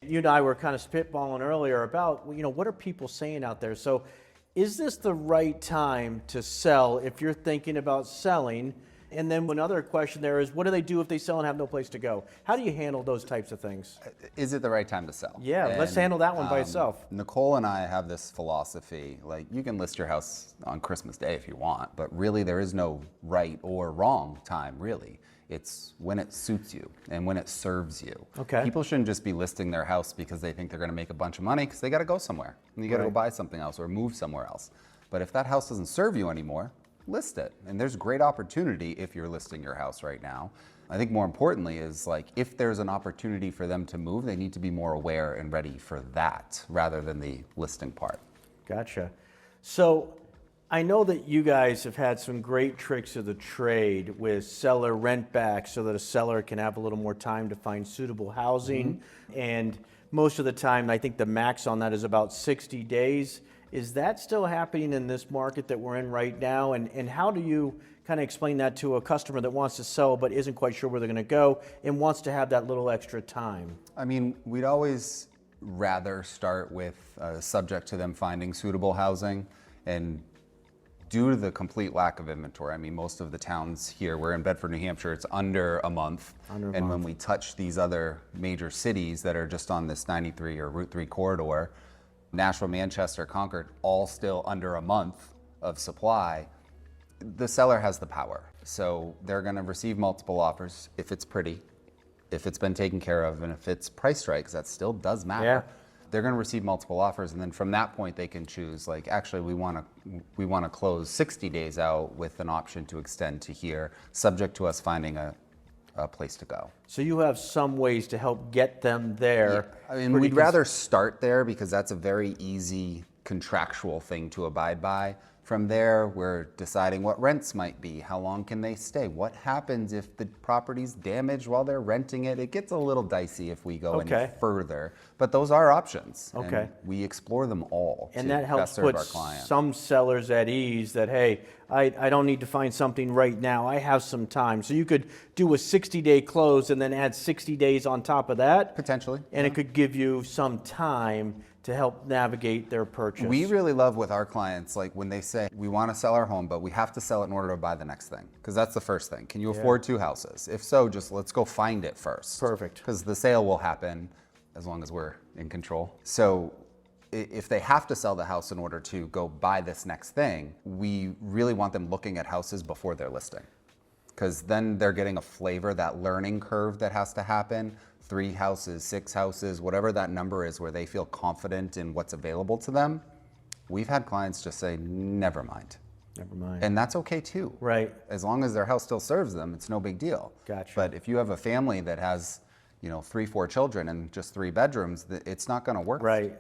You and I were kind of spitballing earlier about, what are people saying out there? So is this the right time to sell if you're thinking about selling? And then another question there is, what do they do if they sell and have no place to go? How do you handle those types of things? Is it the right time to sell? Yeah, let's handle that one by itself. Nicole and I have this philosophy, like you can list your house on Christmas Day if you want, but really there is no right or wrong time, really. It's when it suits you and when it serves you. Okay. People shouldn't just be listing their house because they think they're gonna make a bunch of money, because they gotta go somewhere. And you gotta go buy something else or move somewhere else. But if that house doesn't serve you anymore, list it. And there's great opportunity if you're listing your house right now. I think more importantly is, like, if there's an opportunity for them to move, they need to be more aware and ready for that rather than the listing part. Gotcha. So I know that you guys have had some great tricks of the trade with seller rent back so that a seller can have a little more time to find suitable housing. And most of the time, I think the max on that is about 60 days. Is that still happening in this market that we're in right now? And how do you kind of explain that to a customer that wants to sell but isn't quite sure where they're going to go and wants to have that little extra time? I mean, we'd always rather start with subject to them finding suitable housing. And due to the complete lack of inventory, I mean, most of the towns here, we're in Bedford, New Hampshire, it's under a month. When we touch these other major cities that are just on this 93 or Route 3 corridor, Nashville, Manchester, Concord, all still under a month of supply, the seller has the power. So they're gonna receive multiple offers if it's pretty, if it's been taken care of, and if it's priced right, because that still does matter. Yeah. They're gonna receive multiple offers, and then from that point they can choose, like, actually we wanna close 60 days out with an option to extend to here, subject to us finding a place to go. So you have some ways to help get them there. Yeah. I mean, we'd rather start there because that's a very easy contractual thing to abide by. From there, we're deciding what rents might be, how long can they stay, what happens if the property's damaged while they're renting it. It gets a little dicey if we go any further, but those are options. Okay. And we explore them all and to that helps best serve put our client. some sellers at ease that, hey, I don't need to find something right now. I have some time. So you could do a 60-day close and then add 60 days on top of that. Potentially. And it could give you some time to help navigate their purchase. We really love with our clients, like when they say, we want to sell our home, but we have to sell it in order to buy the next thing. Because that's the first thing. Can you afford 2 houses? If so, just let's go find it first. Perfect. Because the sale will happen as long as we're in control. So if they have to sell the house in order to go buy this next thing, we really want them looking at houses before they're listing. Because then they're getting a flavor, that learning curve that has to happen. 3 houses, 6 houses, whatever that number is, where they feel confident in what's available to them. We've had clients just say, never mind. Never mind. And that's okay too. Right. As long as their house still serves them, it's no big deal. Gotcha. But if you have a family that has 3, 4 children and just 3 bedrooms, it's not going to work. Right.